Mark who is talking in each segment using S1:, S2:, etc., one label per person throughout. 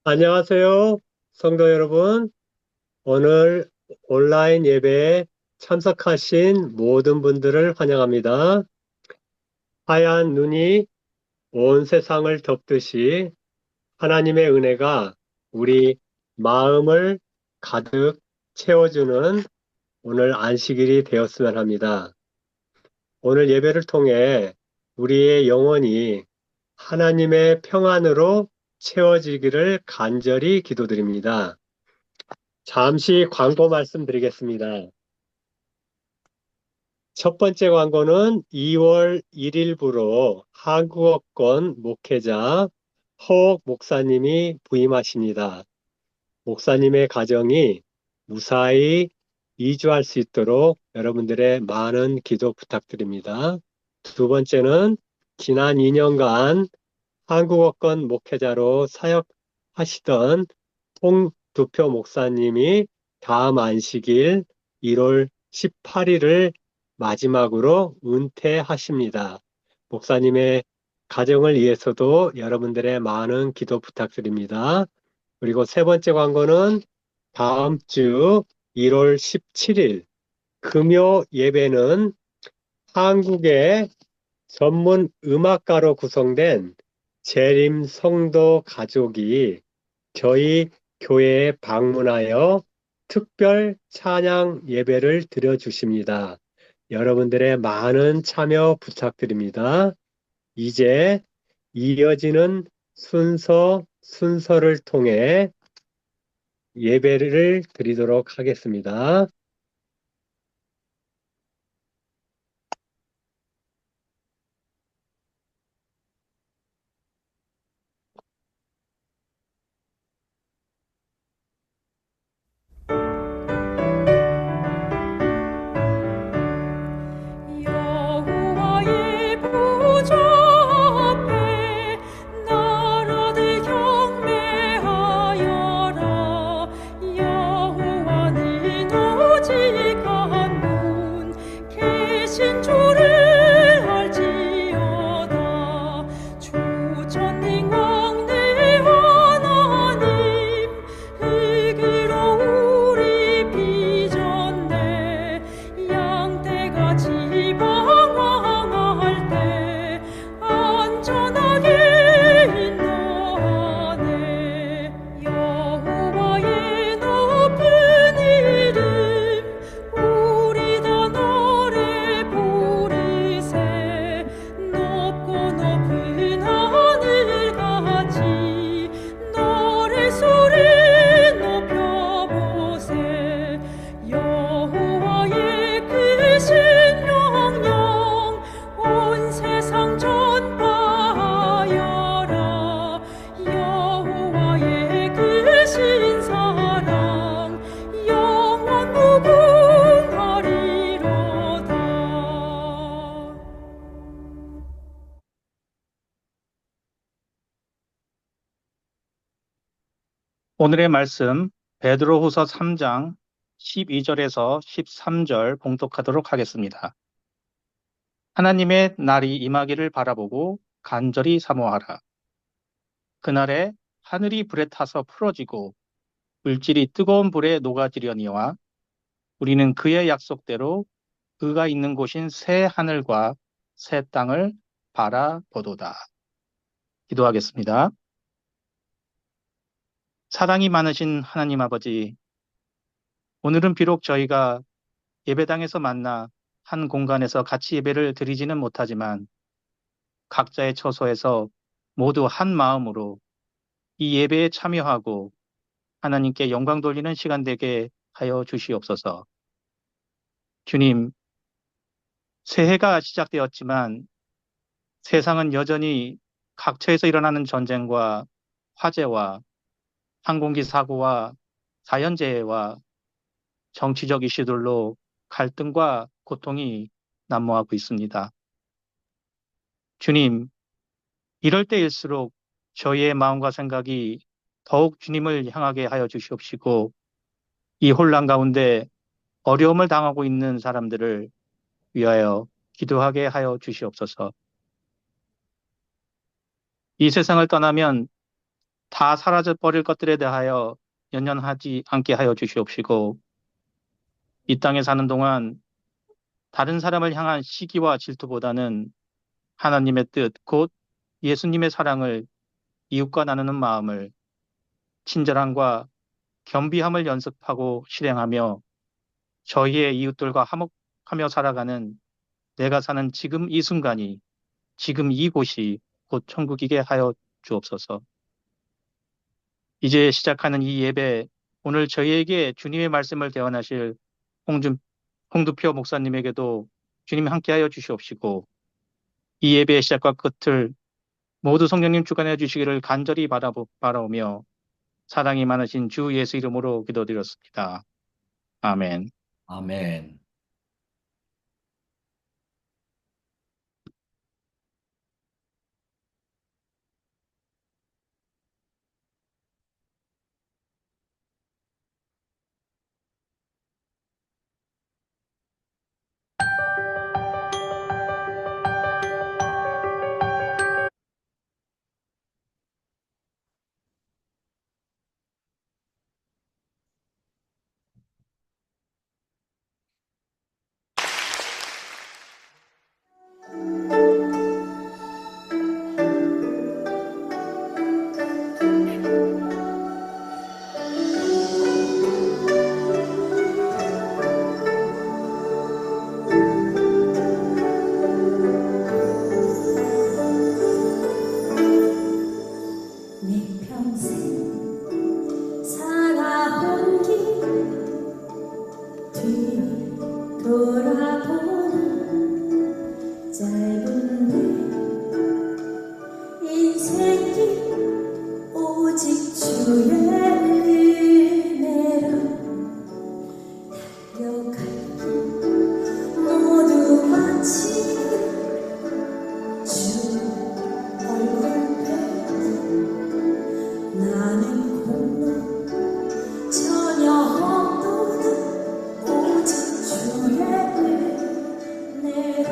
S1: 안녕하세요, 성도 여러분. 오늘 온라인 예배에 참석하신 모든 분들을 환영합니다. 하얀 눈이 온 세상을 덮듯이 하나님의 은혜가 우리 마음을 가득 채워주는 오늘 안식일이 되었으면 합니다. 오늘 예배를 통해 우리의 영혼이 하나님의 평안으로 채워지기를 간절히 기도드립니다. 잠시 광고 말씀드리겠습니다. 첫 번째 광고는 2월 1일부로 한국어권 목회자 허옥 목사님이 부임하십니다. 목사님의 가정이 무사히 이주할 수 있도록 여러분들의 많은 기도 부탁드립니다. 두 번째는 지난 2년간 한국어권 목회자로 사역하시던 홍두표 목사님이 다음 안식일 1월 18일을 마지막으로 은퇴하십니다. 목사님의 가정을 위해서도 여러분들의 많은 기도 부탁드립니다. 그리고 세 번째 광고는 다음 주 1월 17일 금요 예배는 한국의 전문 음악가로 구성된 재림 성도 가족이 저희 교회에 방문하여 특별 찬양 예배를 드려주십니다. 여러분들의 많은 참여 부탁드립니다. 이제 이어지는 순서를 통해 예배를 드리도록 하겠습니다.
S2: 여호와의 보좌 앞에 나라들 경배하여라. 여호와는 오직 한 분 계신 줄을 알지어다. 주천ning 왕대 하나님, 의기로 우리 빚었네. 양떼가 지방황할 때 안전하게 인도하네. 여호와의 높은 이름 우리 다 노래 부르세. 높고 높은 하늘같이 노래 소리 높여보세. 여호와의 크신 명령 온 세상 전파하여라. 여호와의 크신 사랑 영원 무궁하리로다.
S3: 오늘의 말씀 베드로후서 3장 12절에서 13절 봉독하도록 하겠습니다. 하나님의 날이 임하기를 바라보고 간절히 사모하라. 그날에 하늘이 불에 타서 풀어지고 물질이 뜨거운 불에 녹아지려니와 우리는 그의 약속대로 그가 있는 곳인 새 하늘과 새 땅을 바라보도다. 기도하겠습니다. 사랑이 많으신 하나님 아버지, 오늘은 비록 저희가 예배당에서 만나 한 공간에서 같이 예배를 드리지는 못하지만 각자의 처소에서 모두 한 마음으로 이 예배에 참여하고 하나님께 영광 돌리는 시간 되게 하여 주시옵소서. 주님, 새해가 시작되었지만 세상은 여전히 각처에서 일어나는 전쟁과 화재와 항공기 사고와 자연재해와 정치적 이슈들로 갈등과 고통이 난무하고 있습니다. 주님, 이럴 때일수록 저희의 마음과 생각이 더욱 주님을 향하게 하여 주시옵시고 이 혼란 가운데 어려움을 당하고 있는 사람들을 위하여 기도하게 하여 주시옵소서. 이 세상을 떠나면 다 사라져 버릴 것들에 대하여 연연하지 않게 하여 주시옵시고, 이 땅에 사는 동안 다른 사람을 향한 시기와 질투보다는 하나님의 뜻, 곧 예수님의 사랑을 이웃과 나누는 마음을, 친절함과 겸비함을 연습하고 실행하며 저희의 이웃들과 화목하며 살아가는 내가 사는 지금 이 순간이, 지금 이곳이 곧 천국이게 하여 주옵소서. 이제 시작하는 이 예배, 오늘 저희에게 주님의 말씀을 대언하실 홍두표 목사님에게도 주님 함께하여 주시옵시고, 이 예배의 시작과 끝을 모두 성령님 주관해 주시기를 간절히 바라오며 사랑이 많으신 주 예수 이름으로 기도드렸습니다. 아멘.
S4: 아멘.
S5: 내 평생 살아본 길 뒤돌아보는 짧은 내 인생길 오직 주의 은혜로 달려갈 길 모두 마치 주 얼굴 나는 공로 전혀 없도다 오직 주의 은혜라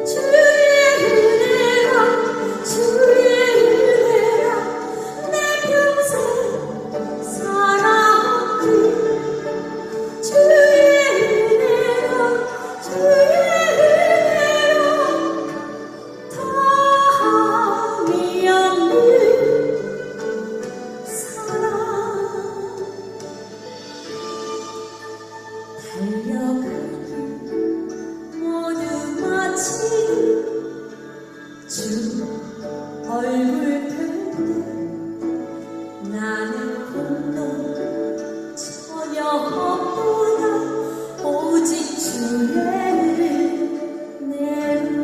S5: 주의 은혜라 주의 은혜라 내 평생 살아온 길 주의 은혜라 주의 은혜라 다함이 없는 사랑 달려갈 길 모두 마치 주 얼굴 펼때 나는 공로 전혀 없도다 오직 주의 은혜라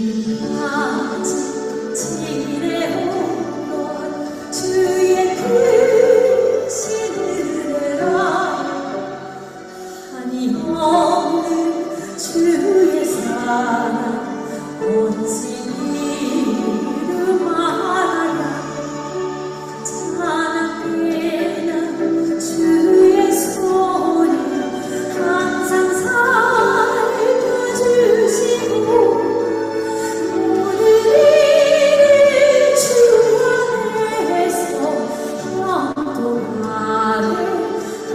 S5: 지금까지 지내온 것 주의 크신 은혜라 한이 없는 주의 사랑 어찌 이루 말하랴 찬양되는 주의 손이 항상 살펴주시고 모든 일을 주 안에서 형통하게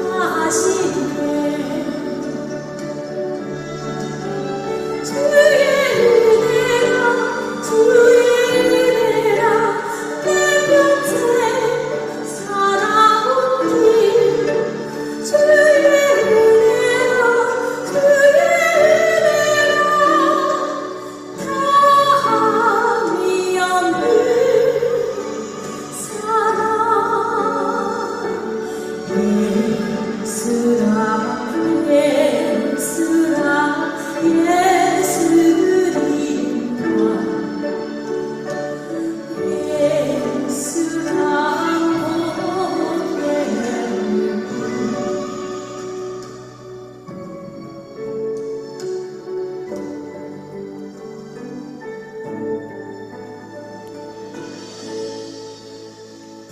S5: 하시네 주의 은혜라 주의 은혜라 내 평생 살아온 길 주의 은혜라 주의 은혜라 다함이 없는 사랑 예수라 예수라 예수 그리와 예수라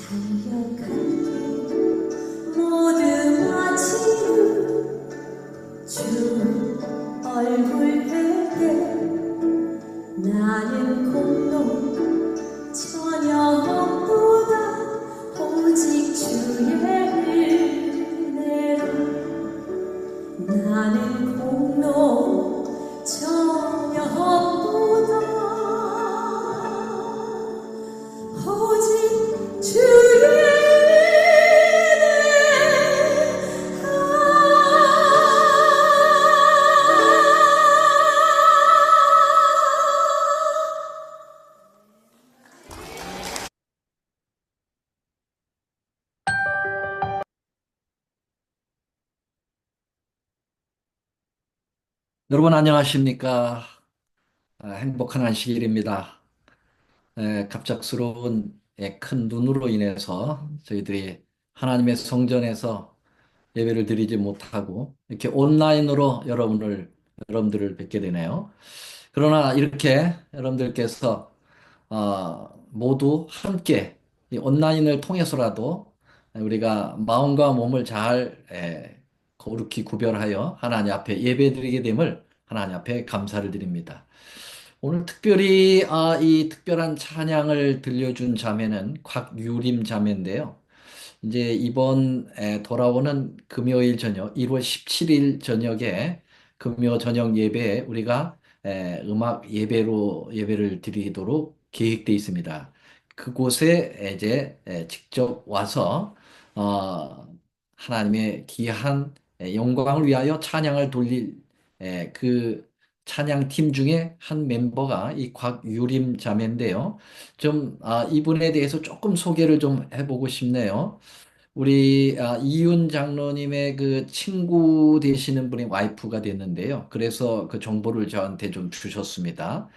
S5: 달려갈 길 모두 마치 주 얼굴 뵐때 나는 공로 전혀 없도다 오직 주의 은혜로 나는 공로 전혀 없도다 오직 주의
S4: 여러분 안녕하십니까? 행복한 안식일입니다. 갑작스러운 큰 눈으로 인해서 저희들이 하나님의 성전에서 예배를 드리지 못하고 이렇게 온라인으로 여러분들을 뵙게 되네요. 그러나 이렇게 여러분들께서 모두 함께 이 온라인을 통해서라도 우리가 마음과 몸을 잘 거룩히 구별하여 하나님 앞에 예배드리게 됨을 하나님 앞에 감사를 드립니다. 오늘 특별히 이 특별한 찬양을 들려준 자매는 곽유림 자매인데요. 이제 이번 돌아오는 금요일 저녁 1월 17일 저녁에 금요 저녁 예배에 우리가 음악 예배로 예배를 드리도록 계획되어 있습니다. 그곳에 이제 직접 와서 어, 하나님의 귀한 영광을 위하여 찬양을 돌릴 그 찬양팀 중에 한 멤버가 이 곽유림 자매인데요. 좀 이분에 대해서 조금 소개를 좀 해보고 싶네요. 우리 이윤 장로님의 그 친구 되시는 분이 와이프가 됐는데요. 그래서 그 정보를 저한테 좀 주셨습니다.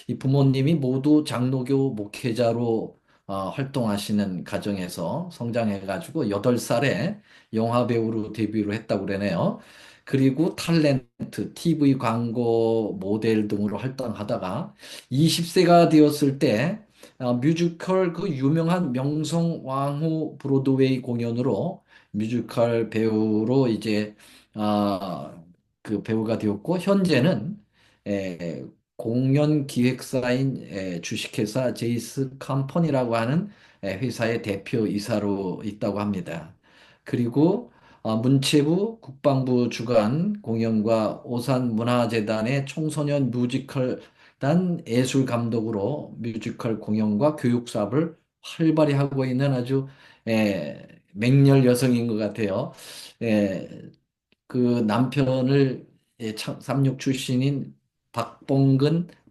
S4: 이 부모님이 모두 장로교 목회자로 활동하시는 가정에서 성장해가지고 8살에 영화배우로 데뷔를 했다고 그러네요. 그리고 탤런트, TV 광고 모델 등으로 활동하다가 20세가 되었을 때 뮤지컬 그 유명한 명성황후 브로드웨이 공연으로 뮤지컬 배우로 이제 아, 그 배우가 되었고 현재는 에, 공연 기획사인 주식회사 제이스 컴퍼니라고 하는 회사의 대표이사로 있다고 합니다. 그리고 문체부 국방부 주관 공연과 오산문화재단의 청소년 뮤지컬 단 예술 감독으로 뮤지컬 공연과 교육 사업을 활발히 하고 있는 아주 맹렬 여성인 것 같아요. 에, 그 남편을 삼육 출신인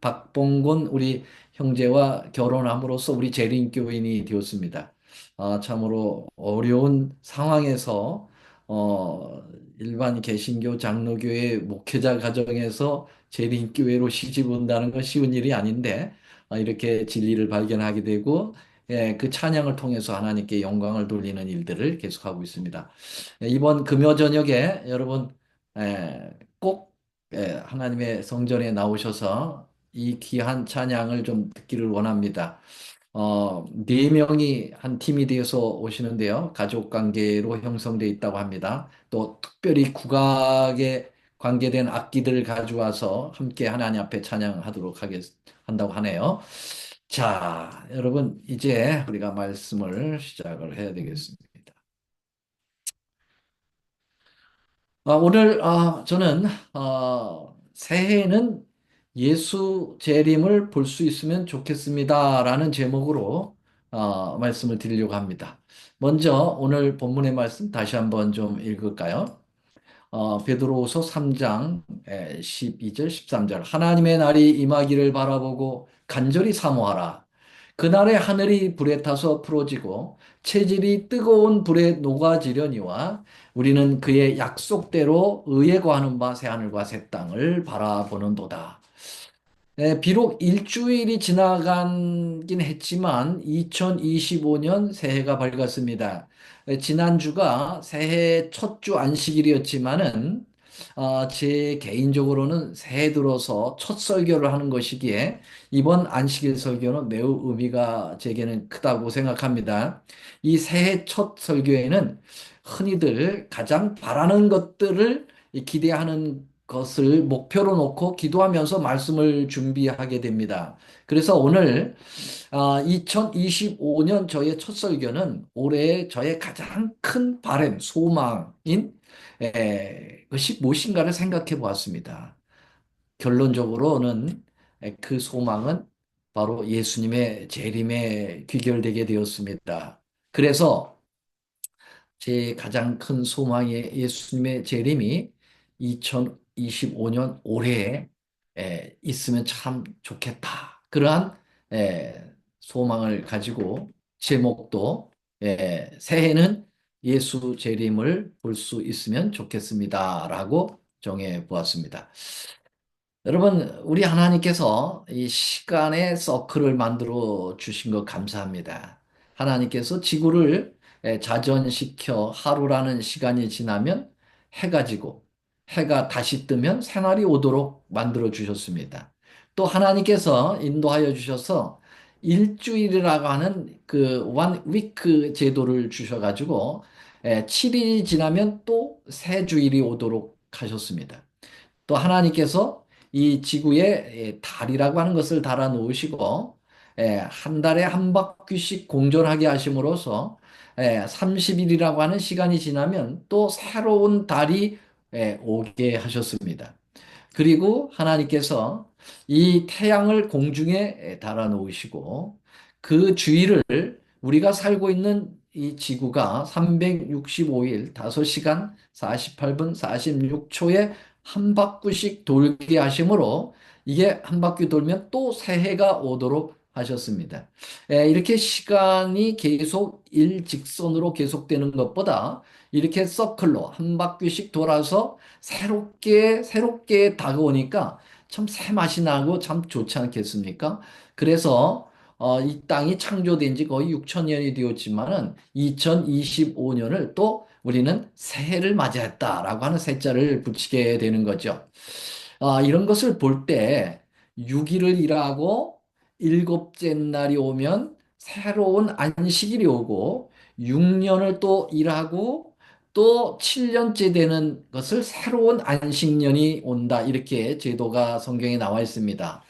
S4: 박봉근 우리 형제와 결혼함으로써 우리 재림교인이 되었습니다. 참으로 어려운 상황에서 일반 개신교 장로교회 목회자 가정에서 재림교회로 시집 온다는 건 쉬운 일이 아닌데 이렇게 진리를 발견하게 되고 그 찬양을 통해서 하나님께 영광을 돌리는 일들을 계속하고 있습니다. 이번 금요 저녁에 여러분 꼭 하나님의 성전에 나오셔서 이 귀한 찬양을 좀 듣기를 원합니다. 네 명이 한 팀이 되어서 오시는데요. 가족 관계로 형성되어 있다고 합니다. 또 특별히 국악에 관계된 악기들을 가져와서 함께 하나님 앞에 찬양하도록 한다고 하네요. 자, 여러분, 이제 우리가 말씀을 시작을 해야 되겠습니다. 오늘 저는 새해에는 예수 재림을 볼 수 있으면 좋겠습니다라는 제목으로 말씀을 드리려고 합니다. 먼저 오늘 본문의 말씀 다시 한번 좀 읽을까요? 베드로후서 3장 12절 13절 하나님의 날이 임하기를 바라보고 간절히 사모하라. 그날에 하늘이 불에 타서 풀어지고 체질이 뜨거운 불에 녹아지려니와 우리는 그의 약속대로 의에 거하는 바 새하늘과 새 땅을 바라보는도다. 비록 일주일이 지나가긴 했지만 2025년 새해가 밝았습니다. 지난주가 새해 첫 주 안식일이었지만은 제 개인적으로는 새해 들어서 첫 설교를 하는 것이기에 이번 안식일 설교는 매우 의미가 제게는 크다고 생각합니다. 이 새해 첫 설교에는 흔히들 가장 바라는 것들을 기대하는 것을 목표로 놓고 기도하면서 말씀을 준비하게 됩니다. 그래서 오늘 2025년 저의 첫 설교는 올해 저의 가장 큰 바람, 소망인 것이 무엇인가를 생각해 보았습니다. 결론적으로는 그 소망은 바로 예수님의 재림에 귀결되게 되었습니다. 그래서 제 가장 큰 소망의 예수님의 재림이 2025년 올해에 있으면 참 좋겠다. 그러한 소망을 가지고 제목도 새해는 예수 재림을 볼 수 있으면 좋겠습니다라고 정해 보았습니다. 여러분, 우리 하나님께서 이 시간의 서클을 만들어 주신 것 감사합니다. 하나님께서 지구를 자전시켜 하루라는 시간이 지나면 해가 지고 해가 다시 뜨면 새날이 오도록 만들어 주셨습니다. 또 하나님께서 인도하여 주셔서 일주일이라고 하는 그 원 위크 제도를 주셔가지고 7일이 지나면 또 새 주일이 오도록 하셨습니다. 또 하나님께서 이 지구에 달이라고 하는 것을 달아 놓으시고 한 달에 한 바퀴씩 공전하게 하심으로써 30일이라고 하는 시간이 지나면 또 새로운 달이 오게 하셨습니다. 그리고 하나님께서 이 태양을 공중에 달아 놓으시고 그 주위를 우리가 살고 있는 이 지구가 365일 5시간 48분 46초에 한 바퀴씩 돌게 하심으로 이게 한 바퀴 돌면 또 새해가 오도록 하셨습니다. 이렇게 시간이 계속 일직선으로 계속되는 것보다 이렇게 서클로 한 바퀴씩 돌아서 새롭게 다가오니까 참 새 맛이 나고 참 좋지 않겠습니까? 그래서 이 땅이 창조된 지 거의 6천 년이 되었지만은 2025년을 또 우리는 새해를 맞이했다라고 하는 새자를 붙이게 되는 거죠. 이런 것을 볼 때 6일을 일하고 일곱째 날이 오면 새로운 안식일이 오고 6년을 또 일하고 또 7년째 되는 것을 새로운 안식년이 온다. 이렇게 제도가 성경에 나와 있습니다.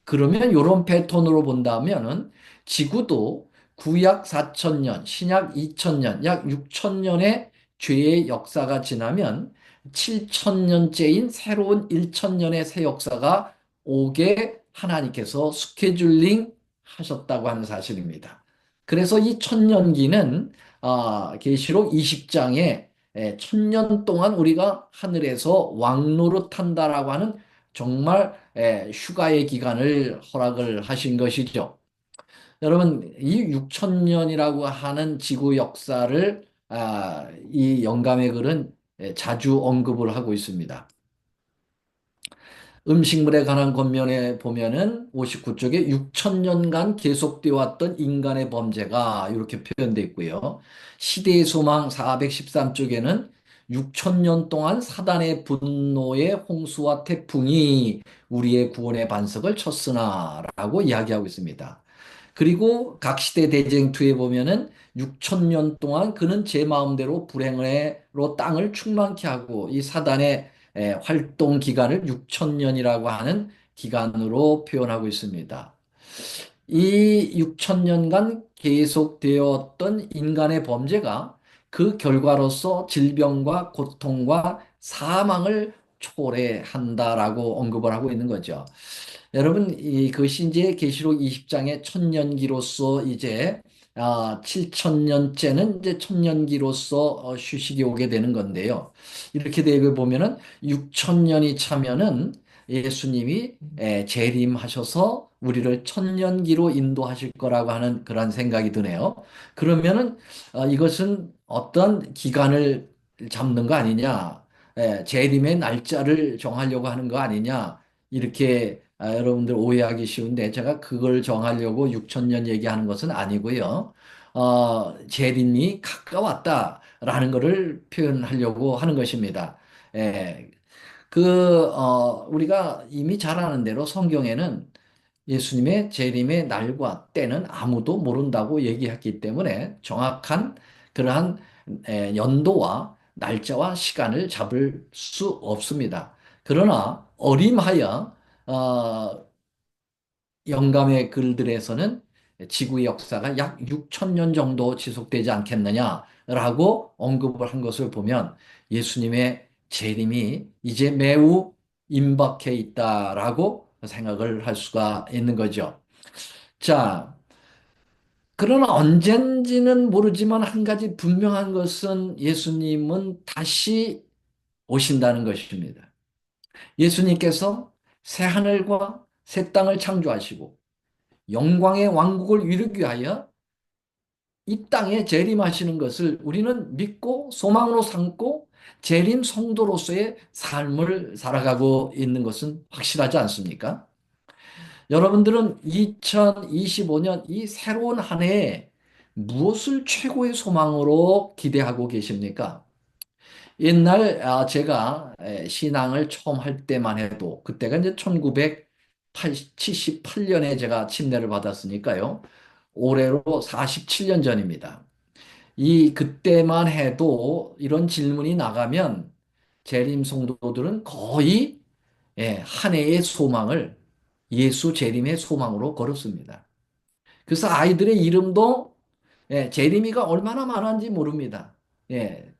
S4: 그러면 이런 패턴으로 본다면은 지구도 구약 4천년, 신약 2천년, 약 6천년의 죄의 역사가 지나면 7천년째인 새로운 1천년의 새 역사가 오게 하나님께서 스케줄링 하셨다고 하는 사실입니다. 그래서 이 천년기는 계시록 20장에 천년 동안 우리가 하늘에서 왕노릇한다라고 하는 정말 휴가의 기간을 허락을 하신 것이죠. 여러분, 이 6천년이라고 하는 지구 역사를 이 영감의 글은 자주 언급을 하고 있습니다. 음식물에 관한 권면에 보면은 59쪽에 6천 년간 계속되어 왔던 인간의 범죄가 이렇게 표현되어 있고요. 시대의 소망 413쪽에는 6천 년 동안 사단의 분노의 홍수와 태풍이 우리의 구원의 반석을 쳤으나라고 이야기하고 있습니다. 그리고 각 시대 대쟁투에 보면은 6천 년 동안 그는 제 마음대로 불행으로 땅을 충만케 하고 이 사단의 활동 기간을 6천 년이라고 하는 기간으로 표현하고 있습니다. 이 6천 년간 계속되었던 인간의 범죄가 그 결과로서 질병과 고통과 사망을 초래한다라고 언급을 하고 있는 거죠. 여러분, 그것이 이제 계시록 20장의 천년기로서 이제 7천년째는 이제 천년기로서 휴식이 오게 되는 건데요. 이렇게 되고 보면은 6천년이 차면은 예수님이 재림하셔서 우리를 천년기로 인도하실 거라고 하는 그런 생각이 드네요. 그러면은 이것은 어떤 기간을 잡는 거 아니냐? 재림의 날짜를 정하려고 하는 거 아니냐? 이렇게 여러분들 오해하기 쉬운데 제가 그걸 정하려고 6천 년 얘기하는 것은 아니고요. 재림이 가까웠다라는 것을 표현하려고 하는 것입니다. 예, 우리가 이미 잘 아는 대로 성경에는 예수님의 재림의 날과 때는 아무도 모른다고 얘기했기 때문에 정확한 그러한 연도와 날짜와 시간을 잡을 수 없습니다. 그러나 어림하여 영감의 글들에서는 지구의 역사가 약 6천 년 정도 지속되지 않겠느냐라고 언급을 한 것을 보면 예수님의 재림이 이제 매우 임박해 있다라고 생각을 할 수가 있는 거죠. 자, 그러나 언젠지는 모르지만 한 가지 분명한 것은 예수님은 다시 오신다는 것입니다. 예수님께서 새 하늘과 새 땅을 창조하시고 영광의 왕국을 이루기 위하여 이 땅에 재림하시는 것을 우리는 믿고 소망으로 삼고 재림 성도로서의 삶을 살아가고 있는 것은 확실하지 않습니까? 여러분들은 2025년 이 새로운 한 해에 무엇을 최고의 소망으로 기대하고 계십니까? 옛날 제가 신앙을 처음 할 때만 해도 그때가 이제 1978년에 제가 침례를 받았으니까요. 올해로 47년 전입니다. 이 그때만 해도 이런 질문이 나가면 재림 성도들은 거의 한 해의 소망을 예수 재림의 소망으로 걸었습니다. 그래서 아이들의 이름도 재림이가 얼마나 많은지 모릅니다. 예,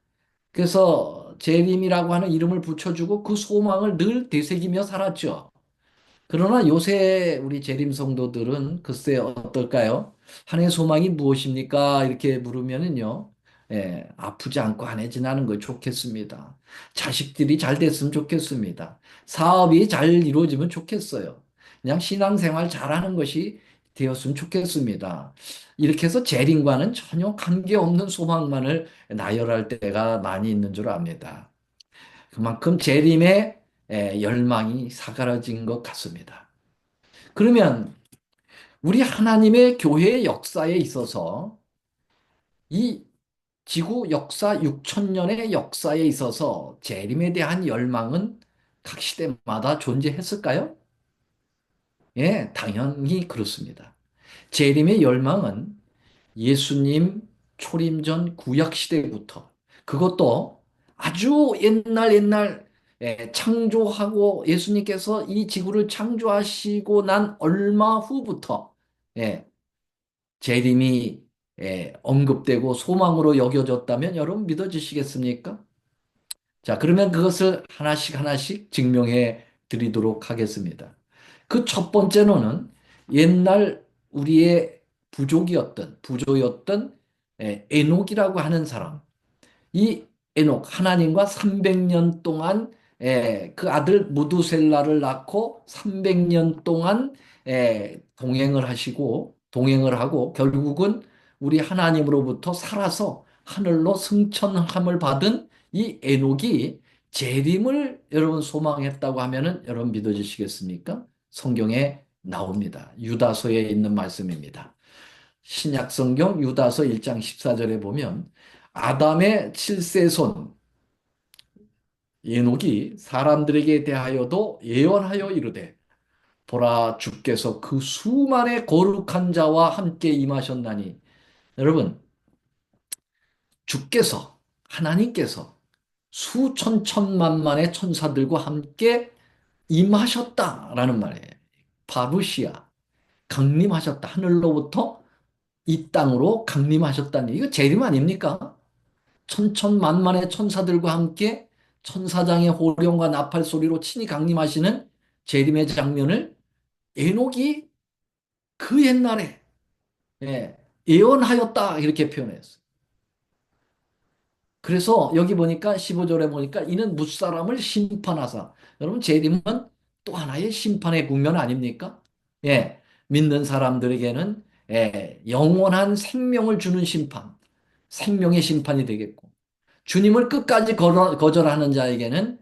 S4: 그래서 재림이라고 하는 이름을 붙여주고 그 소망을 늘 되새기며 살았죠. 그러나 요새 우리 재림 성도들은 글쎄 어떨까요? 한 해 소망이 무엇입니까? 이렇게 물으면은요, 아프지 않고 한 해 지나는 거 좋겠습니다. 자식들이 잘 됐으면 좋겠습니다. 사업이 잘 이루어지면 좋겠어요. 그냥 신앙생활 잘하는 것이 되었으면 좋겠습니다. 이렇게 해서 재림과는 전혀 관계없는 소망만을 나열할 때가 많이 있는 줄 압니다. 그만큼 재림의 열망이 사그라진 것 같습니다. 그러면 우리 하나님의 교회의 역사에 있어서 이 지구 역사 6천 년의 역사에 있어서 재림에 대한 열망은 각 시대마다 존재했을까요? 예, 당연히 그렇습니다. 재림의 열망은 예수님 초림 전 구약 시대부터 그것도 아주 옛날 창조하고 예수님께서 이 지구를 창조하시고 난 얼마 후부터 예, 재림이 언급되고 소망으로 여겨졌다면 여러분 믿어지시겠습니까? 자, 그러면 그것을 하나씩 하나씩 증명해 드리도록 하겠습니다. 그 첫 번째로는 옛날 우리의 부조였던 에녹이라고 하는 사람. 이 에녹, 하나님과 300년 동안 그 아들 무두셀라를 낳고 300년 동안 동행을 하고 결국은 우리 하나님으로부터 살아서 하늘로 승천함을 받은 이 에녹이 재림을 여러분 소망했다고 하면은 여러분 믿어주시겠습니까? 성경에 나옵니다. 유다서에 있는 말씀입니다. 신약 성경 유다서 1장 14절에 보면 아담의 7세손 에녹이 사람들에게 대하여도 예언하여 이르되 보라 주께서 그 수만의 거룩한 자와 함께 임하셨나니 여러분 주께서 하나님께서 수천 천만만의 천사들과 함께 임하셨다라는 말이에요. 파루시아 강림하셨다. 하늘로부터 이 땅으로 강림하셨다니 이거 재림 아닙니까? 천천만만의 천사들과 함께 천사장의 호령과 나팔 소리로 친히 강림하시는 재림의 장면을 에녹이 그 옛날에 예언하였다 이렇게 표현했어요. 그래서 여기 보니까 15절에 보니까 이는 무사람을 심판하사 여러분 재림은 또 하나의 심판의 국면 아닙니까? 예, 믿는 사람들에게는 영원한 생명을 주는 심판, 생명의 심판이 되겠고 주님을 끝까지 거절하는 자에게는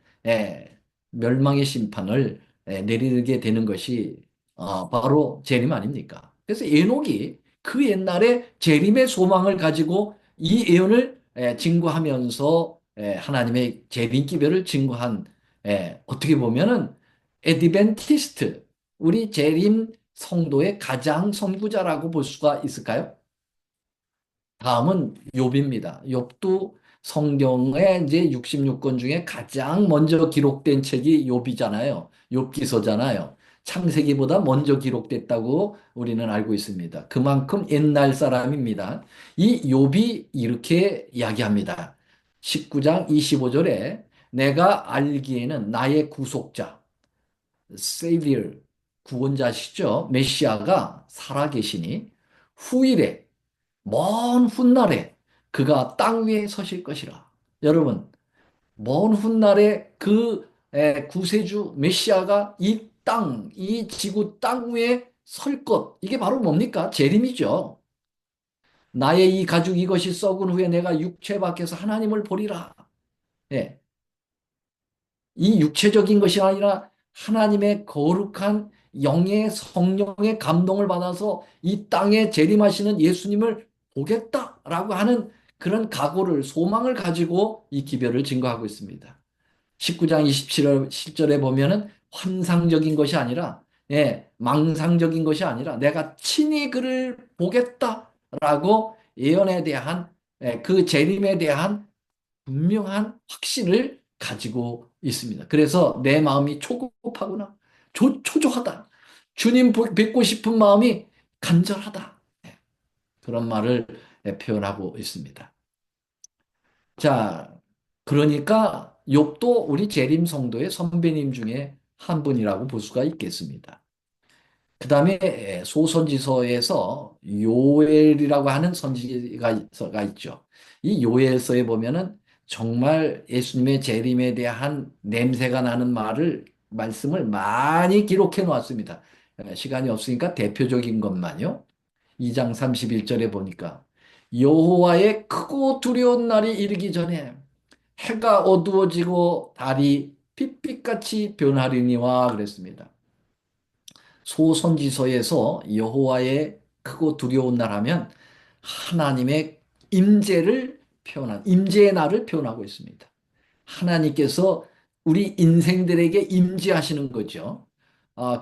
S4: 멸망의 심판을 내리게 되는 것이 바로 재림 아닙니까? 그래서 에녹이 그 옛날에 재림의 소망을 가지고 이 예언을 증거하면서 하나님의 재림 기별을 증거한 어떻게 보면은 에드벤티스트 우리 재림 성도의 가장 선구자라고 볼 수가 있을까요? 다음은 욥입니다. 욥도 성경의 이제 66권 중에 가장 먼저 기록된 책이 욥이잖아요. 욥기서잖아요. 창세기보다 먼저 기록됐다고 우리는 알고 있습니다. 그만큼 옛날 사람입니다. 이 욥이 이렇게 이야기합니다. 19장 25절에 내가 알기에는 나의 구속자, Savior, 구원자시죠. 메시아가 살아계시니 후일에 먼 훗날에 그가 땅 위에 서실 것이라. 여러분, 먼 훗날에 그 구세주 메시아가 이 땅, 이 지구 땅 위에 설 것. 이게 바로 뭡니까? 재림이죠. 나의 이 가죽 이것이 썩은 후에 내가 육체 밖에서 하나님을 보리라. 예. 이 육체적인 것이 아니라 하나님의 거룩한 영의 성령의 감동을 받아서 이 땅에 재림하시는 예수님을 보겠다라고 하는 그런 각오를 소망을 가지고 이 기별을 증거하고 있습니다. 19장 27절에 보면은 환상적인 것이 아니라 망상적인 것이 아니라 내가 친히 그를 보겠다라고 예언에 대한 그 재림에 대한 분명한 확신을 가지고 있습니다. 그래서 내 마음이 초급하구나. 초조하다. 주님 뵙고 싶은 마음이 간절하다. 그런 말을 표현하고 있습니다. 자, 그러니까 욥도 우리 재림 성도의 선배님 중에 한 분이라고 볼 수가 있겠습니다. 그 다음에 소선지서에서 요엘이라고 하는 선지가 있죠. 이 요엘서에 보면은 정말 예수님의 재림에 대한 냄새가 나는 말씀을 많이 기록해 놓았습니다. 시간이 없으니까 대표적인 것만요. 2장 31절에 보니까 여호와의 크고 두려운 날이 이르기 전에 해가 어두워지고 달이 핏빛같이 변하리니와 그랬습니다. 소선지서에서 여호와의 크고 두려운 날 하면 하나님의 임재를 표현한 임재의 날을 표현하고 있습니다. 하나님께서 우리 인생들에게 임재하시는 거죠.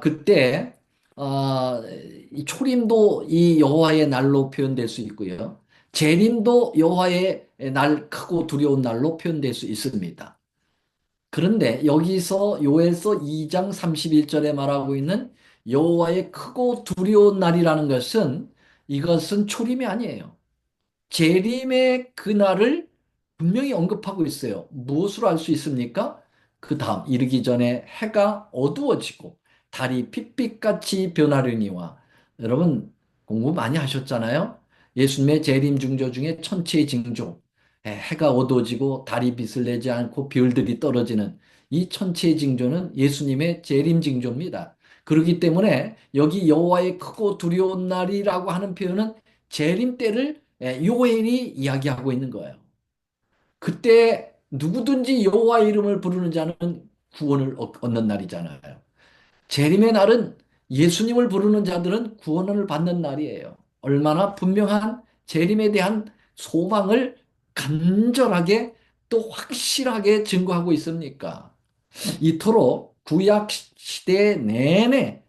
S4: 그때 이 초림도 이 여호와의 날로 표현될 수 있고요. 재림도 여호와의 날 크고 두려운 날로 표현될 수 있습니다. 그런데 여기서 요엘서 2장 31절에 말하고 있는 여호와의 크고 두려운 날이라는 것은 이것은 초림이 아니에요. 재림의 그날을 분명히 언급하고 있어요. 무엇으로 알 수 있습니까? 그 다음 이르기 전에 해가 어두워지고 달이 핏빛같이 변하려니와 여러분 공부 많이 하셨잖아요. 예수님의 재림 징조 중에 천체의 징조 해가 어두워지고 달이 빛을 내지 않고 별들이 떨어지는 이 천체의 징조는 예수님의 재림 징조입니다. 그렇기 때문에 여기 여호와의 크고 두려운 날이라고 하는 표현은 재림 때를 요엘이 이야기하고 있는 거예요. 그때 누구든지 여호와 이름을 부르는 자는 구원을 얻는 날이잖아요. 재림의 날은 예수님을 부르는 자들은 구원을 받는 날이에요. 얼마나 분명한 재림에 대한 소망을 간절하게 또 확실하게 증거하고 있습니까? 이토록 구약 시대 내내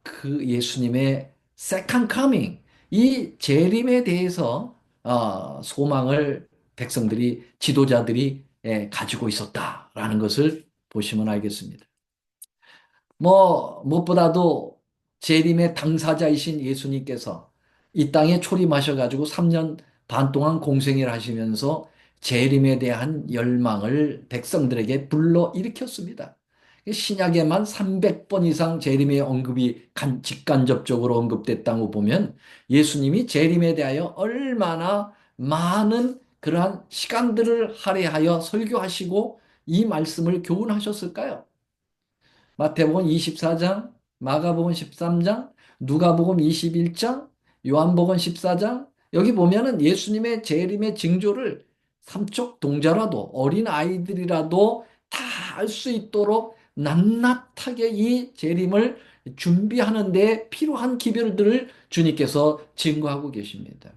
S4: 그 예수님의 second coming, 이 재림에 대해서 소망을 백성들이 지도자들이 가지고 있었다라는 것을 보시면 알겠습니다. 무엇보다도 재림의 당사자이신 예수님께서 이 땅에 초림하셔가지고 3년 반 동안 공생애를 하시면서 재림에 대한 열망을 백성들에게 불러일으켰습니다. 신약에만 300번 이상 재림의 언급이 직간접적으로 언급됐다고 보면 예수님이 재림에 대하여 얼마나 많은 그러한 시간들을 할애하여 설교하시고 이 말씀을 교훈하셨을까요? 마태복음 24장, 마가복음 13장, 누가복음 21장, 요한복음 14장 여기 보면은 예수님의 재림의 징조를 삼척 동자라도 어린 아이들이라도 다 알 수 있도록 낱낱하게 이 재림을 준비하는 데 필요한 기별들을 주님께서 증거하고 계십니다.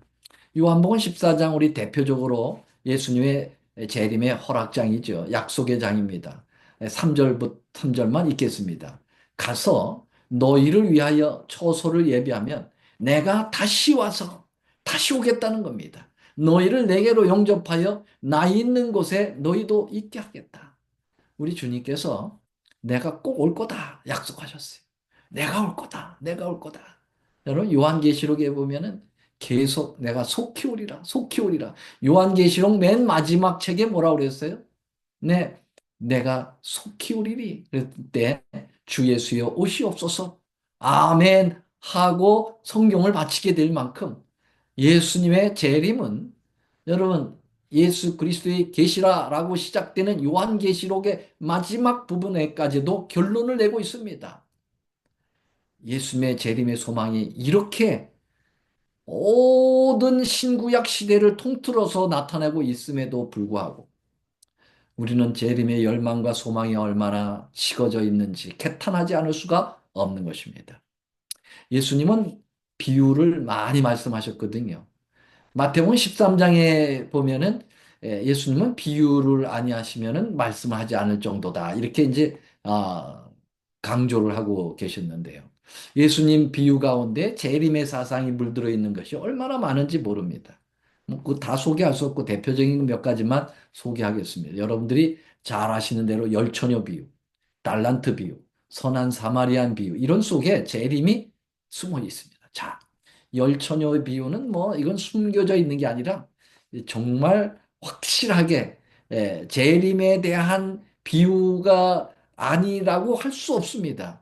S4: 요한복음 14장 우리 대표적으로 예수님의 재림의 허락장이죠. 약속의 장입니다. 3절만 읽겠습니다. 가서 너희를 위하여 처소를 예비하면 내가 다시 와서 다시 오겠다는 겁니다. 너희를 내게로 영접하여 나 있는 곳에 너희도 있게 하겠다. 우리 주님께서 내가 꼭 올 거다 약속하셨어요. 내가 올 거다. 내가 올 거다. 여러분 요한계시록에 보면은 계속 내가 속히 오리라. 속히 오리라. 요한계시록 맨 마지막 책에 뭐라고 그랬어요? 네, 내가 속히 오리리. 그때 주 예수여 오시옵소서. 아멘 하고 성경을 마치게 될 만큼 예수님의 재림은 여러분 예수 그리스도의 계시라라고 시작되는 요한계시록의 마지막 부분에까지도 결론을 내고 있습니다. 예수님의 재림의 소망이 이렇게 모든 신구약 시대를 통틀어서 나타나고 있음에도 불구하고 우리는 재림의 열망과 소망이 얼마나 식어져 있는지 개탄하지 않을 수가 없는 것입니다. 예수님은 비유를 많이 말씀하셨거든요. 마태복음 13장에 보면은 예수님은 비유를 아니하시면은 말씀하지 않을 정도다. 이렇게 이제 강조를 하고 계셨는데요. 예수님 비유 가운데 재림의 사상이 물들어 있는 것이 얼마나 많은지 모릅니다. 뭐 그 다 소개할 수 없고 대표적인 몇 가지만 소개하겠습니다. 여러분들이 잘 아시는 대로 열처녀 비유, 달란트 비유, 선한 사마리안 비유 이런 속에 재림이 숨어 있습니다. 자, 열처녀의 비유는 뭐 이건 숨겨져 있는 게 아니라 정말 확실하게 재림에 대한 비유가 아니라고 할 수 없습니다.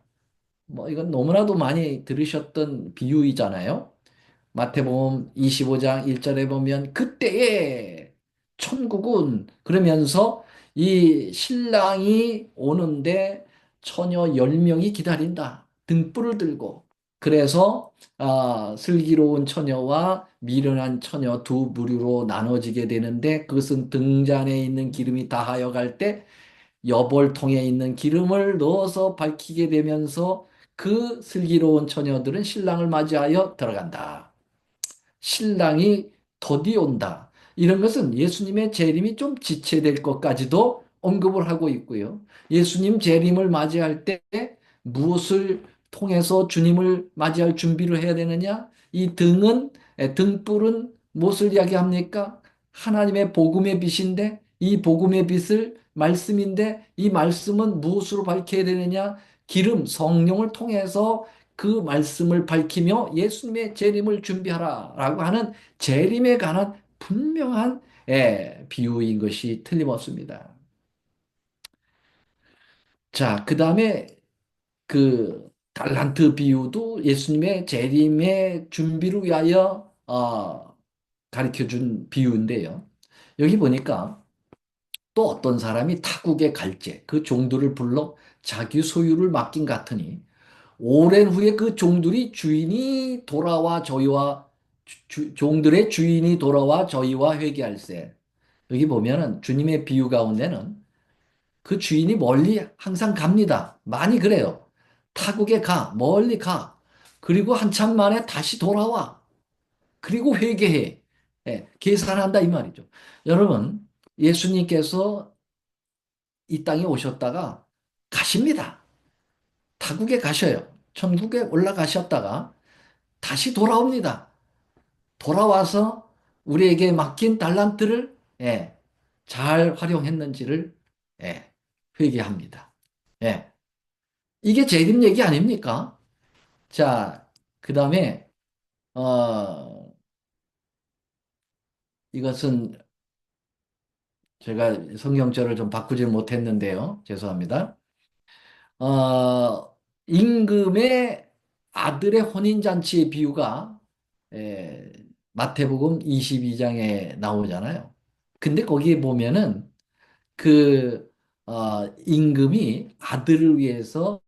S4: 뭐 이건 너무나도 많이 들으셨던 비유이잖아요. 마태복음 25장 1절에 보면 그때에 천국은 그러면서 이 신랑이 오는데 처녀 10명이 기다린다. 등불을 들고. 그래서 슬기로운 처녀와 미련한 처녀 두 부류로 나눠지게 되는데 그것은 등잔에 있는 기름이 다하여 갈 때 여벌통에 있는 기름을 넣어서 밝히게 되면서 그 슬기로운 처녀들은 신랑을 맞이하여 들어간다. 신랑이 더디 온다. 이런 것은 예수님의 재림이 좀 지체될 것까지도 언급을 하고 있고요. 예수님 재림을 맞이할 때 무엇을 통해서 주님을 맞이할 준비를 해야 되느냐? 이 등불은 무엇을 이야기합니까? 하나님의 복음의 빛인데 이 복음의 빛을 말씀인데 이 말씀은 무엇으로 밝혀야 되느냐? 기름, 성령을 통해서 그 말씀을 밝히며 예수님의 재림을 준비하라라고 하는 재림에 관한 분명한 비유인 것이 틀림없습니다. 자, 그 다음에 그 달란트 비유도 예수님의 재림의 준비를 위하여 가르쳐 준 비유인데요. 여기 보니까 또 어떤 사람이 타국에 갈지 그 종들을 불러 자기 소유를 맡긴 같으니 오랜 후에 그 종들이 주인이 돌아와 저희와 종들의 주인이 돌아와 저희와 회개할세. 여기 보면은 주님의 비유 가운데는 그 주인이 멀리 항상 갑니다. 많이 그래요. 타국에 가, 멀리 가. 그리고 한참 만에 다시 돌아와. 그리고 회개해. 계산한다 이 말이죠. 여러분, 예수님께서 이 땅에 오셨다가 가십니다. 타국에 가셔요. 천국에 올라가셨다가 다시 돌아옵니다. 돌아와서 우리에게 맡긴 달란트를 잘 활용했는지를 회개합니다. 예. 이게 재림 얘기 아닙니까? 자, 그 다음에 이것은 제가 성경절을 좀 바꾸지 못했는데요. 죄송합니다. 임금의 아들의 혼인잔치의 비유가 에, 마태복음 22장에 나오잖아요. 근데 거기에 보면은 그 임금이 아들을 위해서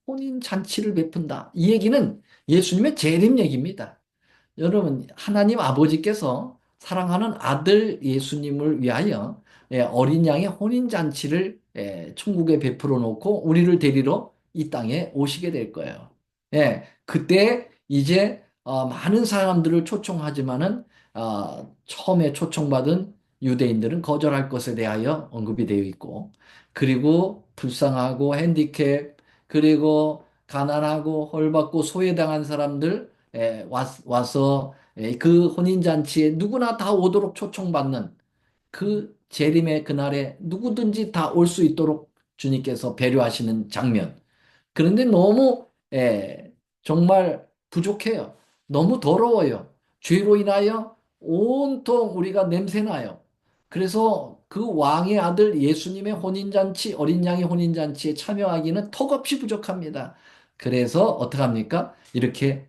S4: 혼인잔치를 베푼다. 이 얘기는 예수님의 재림 얘기입니다. 여러분, 하나님 아버지께서 사랑하는 아들 예수님을 위하여 어린 양의 혼인잔치를 천국에 베풀어 놓고 우리를 데리러 이 땅에 오시게 될 거예요. 그때 이제 많은 사람들을 초청하지만은 처음에 초청받은 유대인들은 거절할 것에 대하여 언급이 되어 있고 그리고 불쌍하고 핸디캡 그리고 가난하고 헐받고 소외당한 사람들 와서 그 혼인잔치에 누구나 다 오도록 초청받는 그 재림의 그날에 누구든지 다 올 수 있도록 주님께서 배려하시는 장면. 그런데 너무 정말 부족해요. 너무 더러워요. 죄로 인하여 온통 우리가 냄새나요. 그래서 그 왕의 아들 예수님의 혼인잔치, 어린 양의 혼인잔치에 참여하기는 턱없이 부족합니다. 그래서 어떡합니까? 이렇게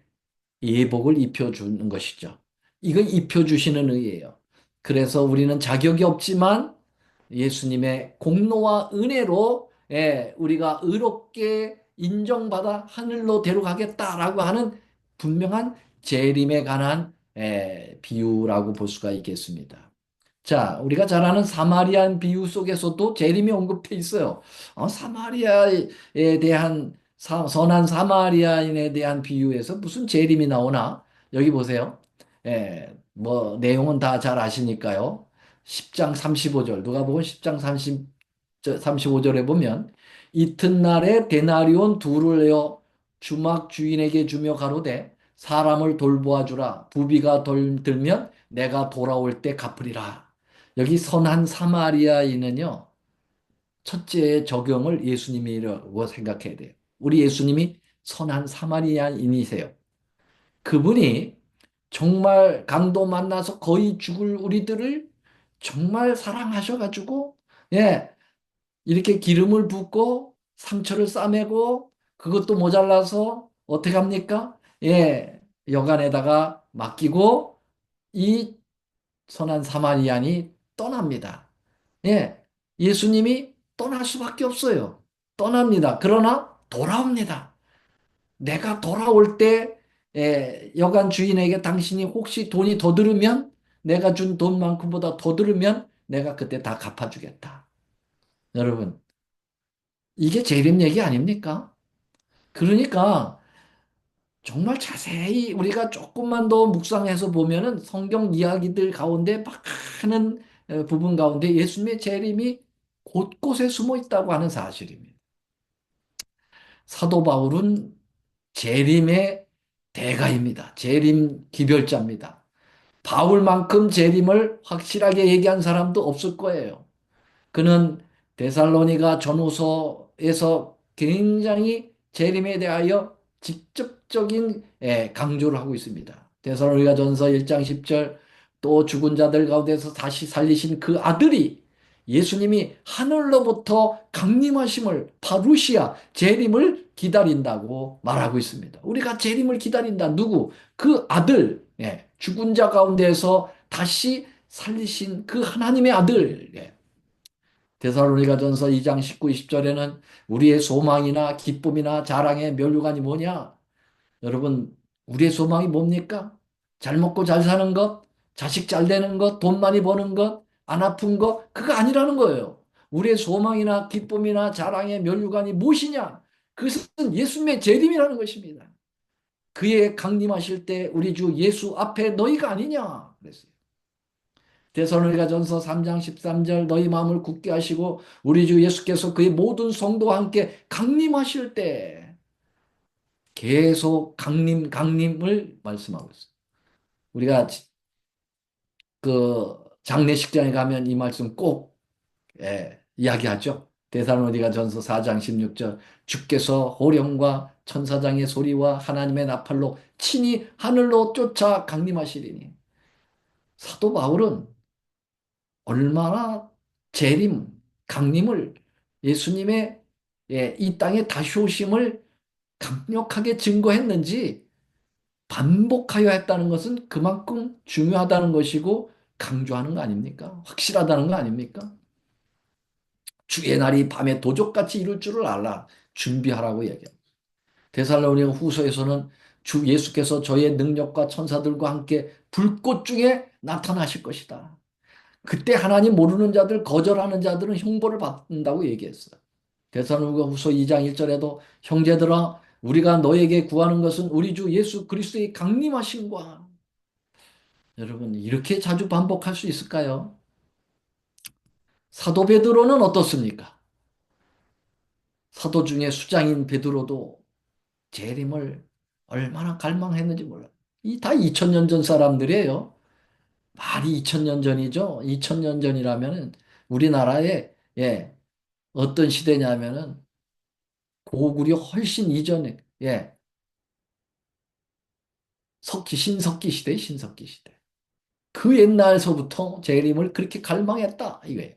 S4: 예복을 입혀주는 것이죠. 이건 입혀주시는 의예요. 그래서 우리는 자격이 없지만 예수님의 공로와 은혜로 우리가 의롭게 인정받아 하늘로 데려가겠다라고 하는 분명한 재림에 관한 비유라고 볼 수가 있겠습니다. 자, 우리가 잘 아는 사마리안 비유 속에서도 재림이 언급돼 있어요. 사마리아에 대한 선한 사마리아인에 대한 비유에서 무슨 재림이 나오나? 여기 보세요. 뭐 내용은 다 잘 아시니까요. 10장 35절 누가복음 10장 35절에 보면 이튿날에 데나리온 둘을 내어 주막 주인에게 주며 가로되 사람을 돌보아 주라 부비가 들면 내가 돌아올 때 갚으리라. 여기 선한 사마리아인은요, 첫째 적용을 예수님이라고 생각해야 돼요. 우리 예수님이 선한 사마리아인이세요. 그분이 정말 강도 만나서 거의 죽을 우리들을 정말 사랑하셔가지고, 예, 이렇게 기름을 붓고 상처를 싸매고 그것도 모자라서 어떻게 합니까? 예, 여간에다가 맡기고 이 선한 사마리안이 떠납니다. 예, 예수님이 떠날 수밖에 없어요. 떠납니다. 그러나 돌아옵니다. 내가 돌아올 때 여관 주인에게 당신이 혹시 돈이 더 들으면 내가 준 돈만큼보다 더 들으면 내가 그때 다 갚아주겠다. 여러분, 이게 재림 얘기 아닙니까? 그러니까 정말 자세히 우리가 조금만 더 묵상해서 보면은 성경 이야기들 가운데 많은 부분 가운데 예수님의 재림이 곳곳에 숨어 있다고 하는 사실입니다. 사도 바울은 재림의 대가입니다. 재림 기별자입니다. 바울만큼 재림을 확실하게 얘기한 사람도 없을 거예요. 그는 데살로니가 전후서에서 굉장히 재림에 대하여 직접적인 강조를 하고 있습니다. 데살로니가 전서 1장 10절 또 죽은 자들 가운데서 다시 살리신 그 아들이 예수님이 하늘로부터 강림하심을 파루시아 재림을 기다린다고 말하고 있습니다. 우리가 재림을 기다린다. 누구? 그 아들. 죽은 자 가운데서 다시 살리신 그 하나님의 아들. 데살로니가전서 2장 19, 20절에는 우리의 소망이나 기쁨이나 자랑의 면류관이 뭐냐? 여러분, 우리의 소망이 뭡니까? 잘 먹고 잘 사는 것, 자식 잘 되는 것, 돈 많이 버는 것, 안 아픈 것, 그거 아니라는 거예요. 우리의 소망이나 기쁨이나 자랑의 면류관이 무엇이냐? 그것은 예수님의 재림이라는 것입니다. 그의 강림하실 때 우리 주 예수 앞에 너희가 아니냐? 그랬어요. 데살로니가전서 3장 13절 너희 마음을 굳게 하시고 우리 주 예수께서 그의 모든 성도와 함께 강림하실 때 계속 강림을 말씀하고 있어요. 우리가 그 장례식장에 가면 이 말씀 꼭 이야기하죠. 데살로니가전서 4장 16절 주께서 호령과 천사장의 소리와 하나님의 나팔로 친히 하늘로 쫓아 강림하시리니. 사도 바울은 얼마나 재림, 강림을 예수님의 이 땅에 다시 오심을 강력하게 증거했는지 반복하여 했다는 것은 그만큼 중요하다는 것이고 강조하는 거 아닙니까? 확실하다는 거 아닙니까? 주의 날이 밤에 도적같이 이룰 줄을 알라. 준비하라고 얘기합니다. 데살로니가 후서에서는 주 예수께서 저의 능력과 천사들과 함께 불꽃 중에 나타나실 것이다. 그때 하나님 모르는 자들, 거절하는 자들은 형벌을 받는다고 얘기했어요. 데살로니가 후서 2장 1절에도 형제들아 우리가 너에게 구하는 것은 우리 주 예수 그리스도의 강림하심과 여러분 이렇게 자주 반복할 수 있을까요? 사도 베드로는 어떻습니까? 사도 중에 수장인 베드로도 재림을 얼마나 갈망했는지 몰라요. 이 다 2000년 전 사람들이에요. 말이 2000년 전이죠. 2000년 전이라면은 우리나라에 어떤 시대냐면은 고구려 훨씬 이전에 신석기 시대, 신석기 시대. 그 옛날서부터 재림을 그렇게 갈망했다 이거예요.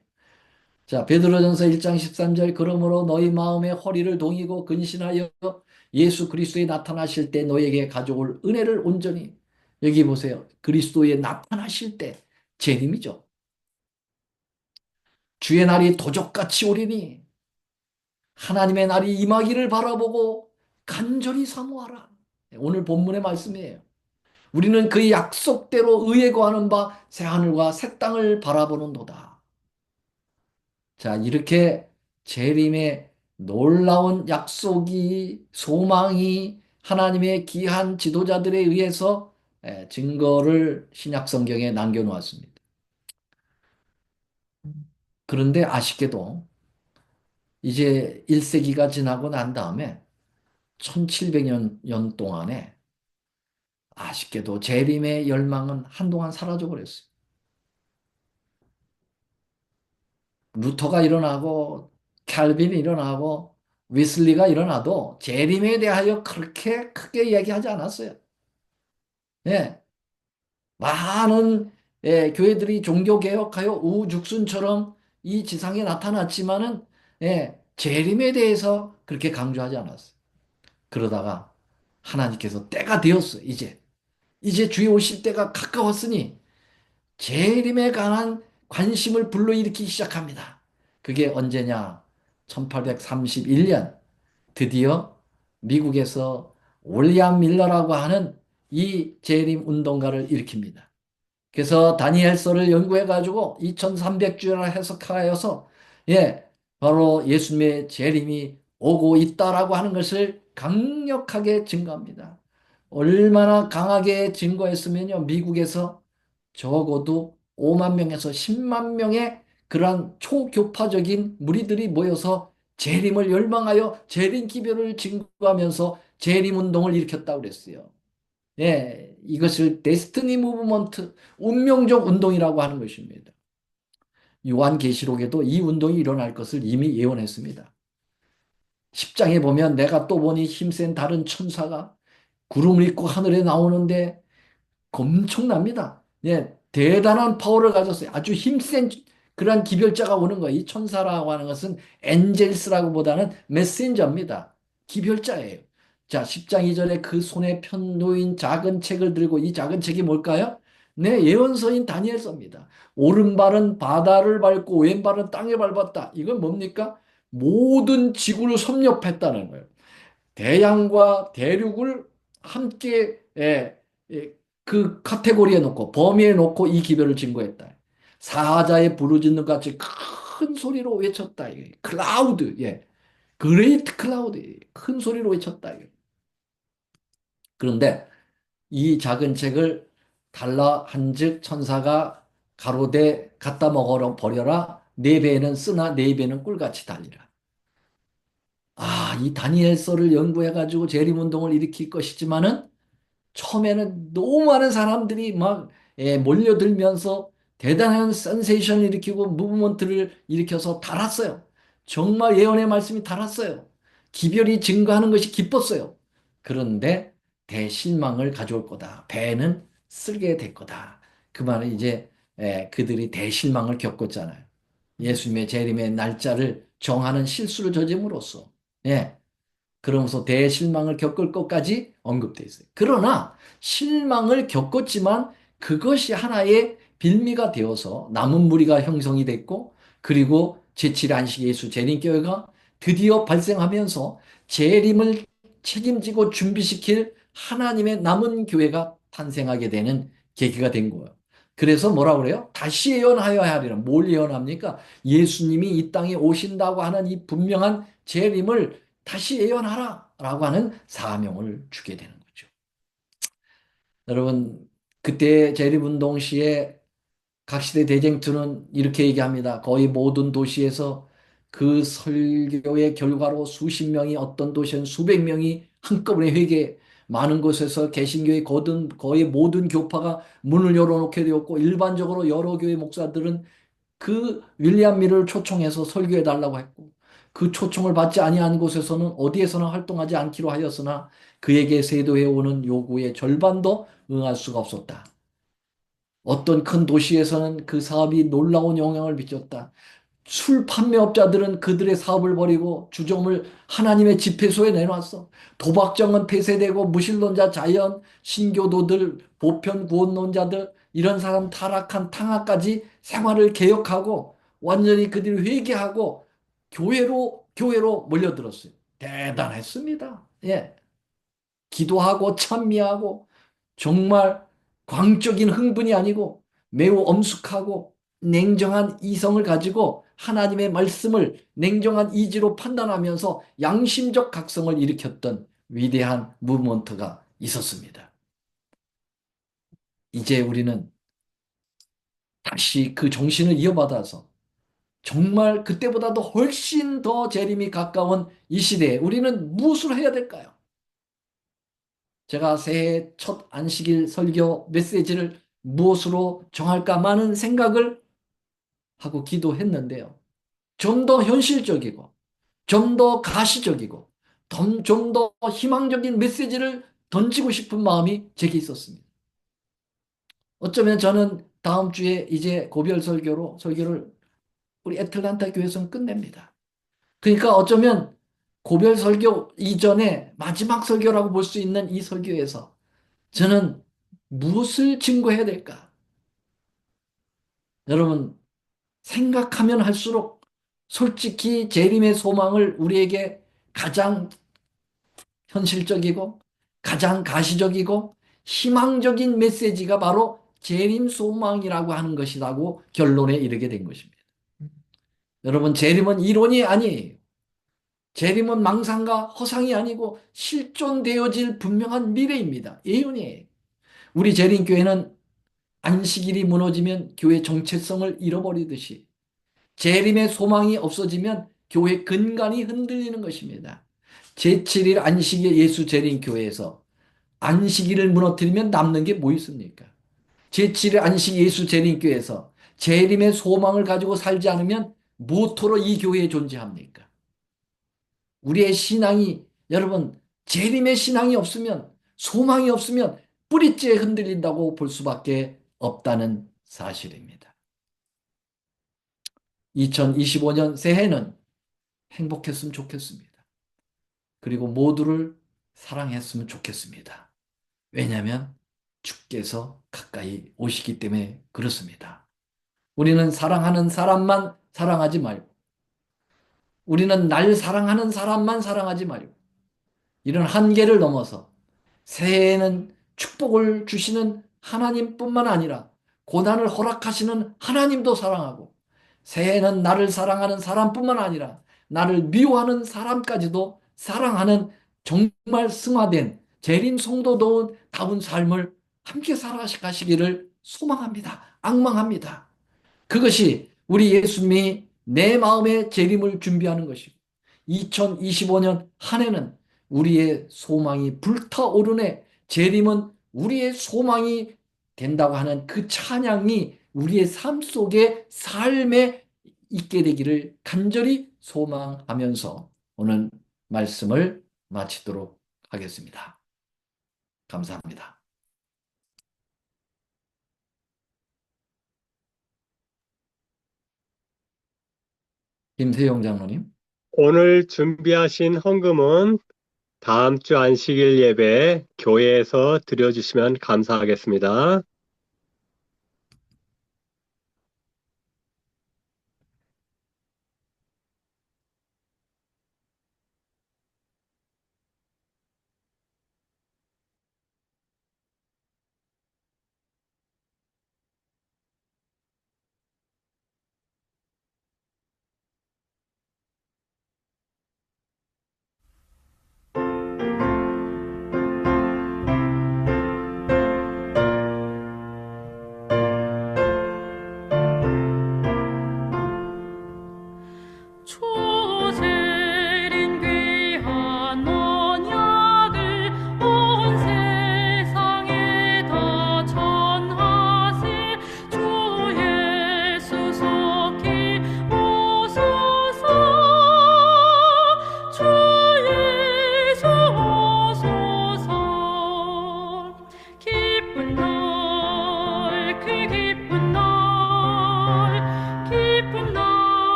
S4: 자, 베드로전서 1장 13절 그러므로 너희 마음의 허리를 동이고 근신하여 예수 그리스도에 나타나실 때 너에게 가져올 은혜를 온전히 여기 보세요. 그리스도에 나타나실 때 재림이죠. 주의 날이 도적같이 오리니 하나님의 날이 임하기를 바라보고 간절히 사모하라. 오늘 본문의 말씀이에요. 우리는 그 약속대로 의에 거하는 바 새하늘과 새 땅을 바라보는도다. 자, 이렇게 재림의 놀라운 약속이 소망이 하나님의 귀한 지도자들에 의해서 증거를 신약 성경에 남겨놓았습니다. 그런데 아쉽게도 이제 1세기가 지나고 난 다음에 1700년 동안에 아쉽게도 재림의 열망은 한동안 사라져 버렸어요. 루터가 일어나고 칼빈이 일어나고 위슬리가 일어나도 재림에 대하여 그렇게 크게 얘기하지 않았어요. 예, 많은 교회들이 종교개혁하여 우죽순처럼 이 지상에 나타났지만은 재림에 대해서 그렇게 강조하지 않았어요. 그러다가 하나님께서 때가 되었어요. 이제 주의 오실 때가 가까웠으니 재림에 관한 관심을 불러일으키기 시작합니다. 그게 언제냐? 1831년 드디어 미국에서 윌리엄 밀러라고 하는 이 재림 운동가를 일으킵니다. 그래서 다니엘서를 연구해 가지고 2300주를 해석하여서 바로 예수님의 재림이 오고 있다라고 하는 것을 강력하게 증거합니다. 얼마나 강하게 증거했으면요. 미국에서 적어도 5만 명에서 10만 명의 그러한 초교파적인 무리들이 모여서 재림을 열망하여 재림 기별을 증거하면서 재림 운동을 일으켰다고 그랬어요. 이것을 데스티니 무브먼트, 운명적 운동이라고 하는 것입니다. 요한계시록에도 이 운동이 일어날 것을 이미 예언했습니다. 10장에 보면 내가 또 보니 힘센 다른 천사가 구름을 입고 하늘에 나오는데 엄청납니다. 대단한 파워를 가졌어요. 아주 힘센 그러한 기별자가 오는 거예요. 이 천사라고 하는 것은 엔젤스라고 보다는 메신저입니다. 기별자예요. 자, 10장 2절에 그 손에 편놓인 작은 책을 들고 이 작은 책이 뭘까요? 네, 예언서인 다니엘서입니다. 오른발은 바다를 밟고 왼발은 땅에 밟았다. 이건 뭡니까? 모든 지구를 섭렵했다는 거예요. 대양과 대륙을 함께 그 카테고리에 놓고 범위에 놓고 이 기별을 증거했다. 사자의 부르짖는 같이 큰 소리로 외쳤다. 클라우드, 그레이트 클라우드, 큰 소리로 외쳤다. 그런데 이 작은 책을 달라 한즉 천사가 가로되 갖다 먹어라 버려라. 네 배는 쓰나 네 배는 꿀같이 달리라. 이 다니엘서를 연구해가지고 재림운동을 일으킬 것이지만은 처음에는 너무 많은 사람들이 막 몰려들면서 대단한 센세이션을 일으키고 무브먼트를 일으켜서 달았어요. 정말 예언의 말씀이 달았어요. 기별이 증거하는 것이 기뻤어요. 그런데 대실망을 가져올 거다. 배는 쓸게 될 거다. 그 말은 이제 그들이 대실망을 겪었잖아요. 예수님의 재림의 날짜를 정하는 실수를 저짐으로써 그러면서 대실망을 겪을 것까지 언급되어 있어요. 그러나 실망을 겪었지만 그것이 하나의 빌미가 되어서 남은 무리가 형성이 됐고 그리고 제7의 안식 예수 재림교회가 드디어 발생하면서 재림을 책임지고 준비시킬 하나님의 남은 교회가 탄생하게 되는 계기가 된 거예요. 그래서 뭐라 그래요? 다시 예언하여야 하리라. 뭘 예언합니까? 예수님이 이 땅에 오신다고 하는 이 분명한 재림을 다시 예언하라 라고 하는 사명을 주게 되는 거죠. 여러분, 그때 재림운동 시에 각시대 대쟁투는 이렇게 얘기합니다. 거의 모든 도시에서 그 설교의 결과로 수십 명이 어떤 도시는 수백 명이 한꺼번에 회개 많은 곳에서 개신교의 거의 모든 교파가 문을 열어놓게 되었고 일반적으로 여러 교회 목사들은 그 윌리엄 밀을 초청해서 설교해 달라고 했고 그 초청을 받지 아니한 곳에서는 어디에서나 활동하지 않기로 하였으나 그에게 세도해 오는 요구의 절반도 응할 수가 없었다. 어떤 큰 도시에서는 그 사업이 놀라운 영향을 미쳤다. 술 판매업자들은 그들의 사업을 버리고 주점을 하나님의 집회소에 내놨어. 도박장은 폐쇄되고 무신론자 자연, 신교도들, 보편 구원론자들 이런 사람 타락한 탕하까지 생활을 개혁하고 완전히 그들이 회개하고 교회로 몰려들었어요. 대단했습니다. 예. 기도하고 찬미하고 정말 광적인 흥분이 아니고 매우 엄숙하고 냉정한 이성을 가지고 하나님의 말씀을 냉정한 이지로 판단하면서 양심적 각성을 일으켰던 위대한 무브먼트가 있었습니다. 이제 우리는 다시 그 정신을 이어받아서 정말 그때보다도 훨씬 더 재림이 가까운 이 시대에 우리는 무엇을 해야 될까요? 제가 새해 첫 안식일 설교 메시지를 무엇으로 정할까 많은 생각을 하고 기도했는데요. 좀 더 현실적이고, 좀 더 가시적이고, 좀 더 희망적인 메시지를 던지고 싶은 마음이 제게 있었습니다. 어쩌면 저는 다음 주에 이제 고별 설교를 우리 애틀란타 교회에서는 끝냅니다. 그러니까 어쩌면 고별 설교 이전에 마지막 설교라고 볼 수 있는 이 설교에서 저는 무엇을 증거해야 될까? 여러분, 생각하면 할수록 솔직히 재림의 소망을 우리에게 가장 현실적이고 가장 가시적이고 희망적인 메시지가 바로 재림 소망이라고 하는 것이라고 결론에 이르게 된 것입니다. 여러분, 재림은 이론이 아니에요. 재림은 망상과 허상이 아니고 실존되어질 분명한 미래입니다. 예언이에요. 우리 재림교회는 안식일이 무너지면 교회 정체성을 잃어버리듯이 재림의 소망이 없어지면 교회 근간이 흔들리는 것입니다. 제7일 안식일 예수 재림교회에서 안식일을 무너뜨리면 남는 게 뭐 있습니까? 제7일 안식 예수 재림교회에서 재림의 소망을 가지고 살지 않으면 무엇으로 이 교회에 존재합니까? 우리의 신앙이 여러분 재림의 신앙이 없으면 소망이 없으면 뿌리째 흔들린다고 볼 수밖에 없다는 사실입니다. 2025년 새해는 행복했으면 좋겠습니다. 그리고 모두를 사랑했으면 좋겠습니다. 왜냐하면 주께서 가까이 오시기 때문에 그렇습니다. 우리는 사랑하는 사람만 사랑하지 말고 우리는 날 사랑하는 사람만 사랑하지 말고 이런 한계를 넘어서 새해에는 축복을 주시는 하나님뿐만 아니라 고난을 허락하시는 하나님도 사랑하고 새해에는 나를 사랑하는 사람뿐만 아니라 나를 미워하는 사람까지도 사랑하는 정말 승화된 재림 성도다운 삶을 함께 살아가시기를 소망합니다. 악망합니다. 그것이 우리 예수님이 내 마음의 재림을 준비하는 것이고 2025년 한 해는 우리의 소망이 불타오르네 재림은 우리의 소망이 된다고 하는 그 찬양이 우리의 삶 속에 삶에 있게 되기를 간절히 소망하면서 오늘 말씀을 마치도록 하겠습니다. 감사합니다. 김세용 장로님.
S1: 오늘 준비하신 헌금은 다음 주 안식일 예배 교회에서 드려주시면 감사하겠습니다.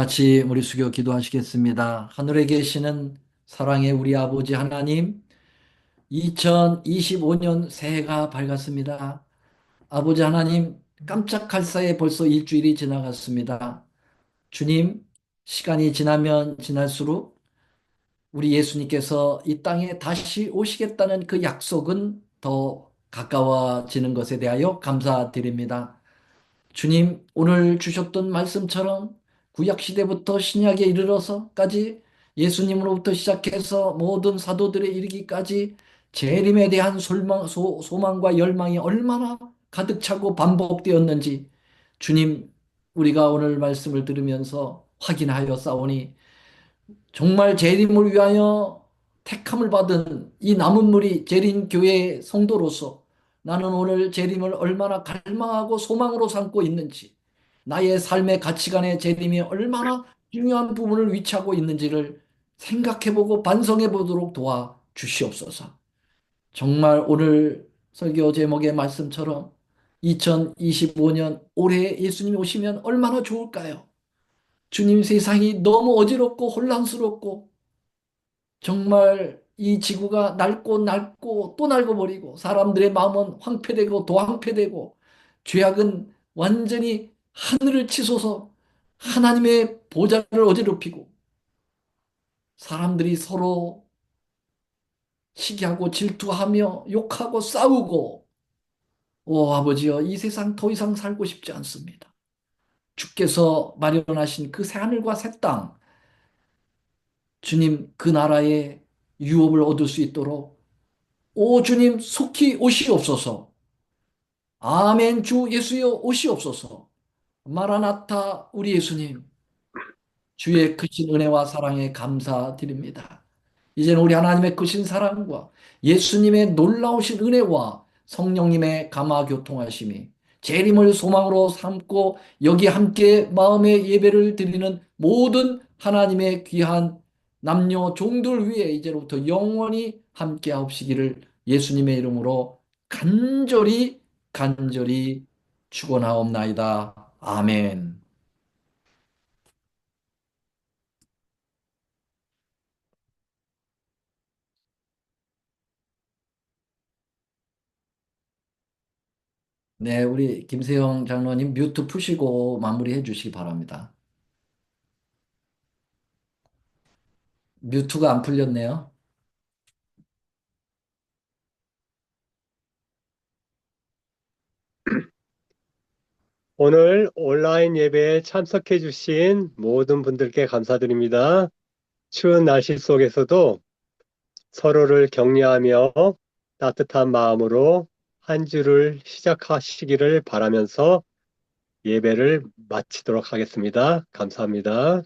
S4: 같이 우리 수교 기도하시겠습니다. 하늘에 계시는 사랑의 우리 아버지 하나님, 2025년 새해가 밝았습니다. 아버지 하나님, 깜짝할 사이에 벌써 일주일이 지나갔습니다. 주님, 시간이 지나면 지날수록 우리 예수님께서 이 땅에 다시 오시겠다는 그 약속은 더 가까워지는 것에 대하여 감사드립니다. 주님, 오늘 주셨던 말씀처럼 구약 시대부터 신약에 이르러서까지 예수님으로부터 시작해서 모든 사도들에 이르기까지 재림에 대한 소망과 열망이 얼마나 가득 차고 반복되었는지 주님, 우리가 오늘 말씀을 들으면서 확인하여 싸우니 정말 재림을 위하여 택함을 받은 이 남은 무리 재림교회의 성도로서 나는 오늘 재림을 얼마나 갈망하고 소망으로 삼고 있는지, 나의 삶의 가치관의 재림이 얼마나 중요한 부분을 위치하고 있는지를 생각해보고 반성해보도록 도와 주시옵소서. 정말 오늘 설교 제목의 말씀처럼 2025년 올해 예수님이 오시면 얼마나 좋을까요? 주님, 세상이 너무 어지럽고 혼란스럽고 정말 이 지구가 낡고 낡고 또 낡아버리고 사람들의 마음은 황폐되고 도황폐되고 죄악은 완전히 하늘을 치솟아 하나님의 보좌를 어지럽히고 사람들이 서로 시기하고 질투하며 욕하고 싸우고, 오 아버지여, 이 세상 더 이상 살고 싶지 않습니다. 주께서 마련하신 그 새하늘과 새 땅, 주님, 그 나라의 유업을 얻을 수 있도록 오 주님 속히 오시옵소서. 아멘. 주 예수여 오시옵소서. 마라나타 우리 예수님, 주의 크신 은혜와 사랑에 감사드립니다. 이제는 우리 하나님의 크신 사랑과 예수님의 놀라우신 은혜와 성령님의 감화 교통하심이 재림을 소망으로 삼고 여기 함께 마음의 예배를 드리는 모든 하나님의 귀한 남녀 종들 위에 이제로부터 영원히 함께 하옵시기를 예수님의 이름으로 간절히 간절히 축원하옵나이다. 아멘. 네, 우리 김세영 장로님 뮤트 푸시고 마무리해 주시기 바랍니다. 뮤트가 안 풀렸네요.
S1: 오늘 온라인 예배에 참석해 주신 모든 분들께 감사드립니다. 추운 날씨 속에서도 서로를 격려하며 따뜻한 마음으로 한 주를 시작하시기를 바라면서 예배를 마치도록 하겠습니다. 감사합니다.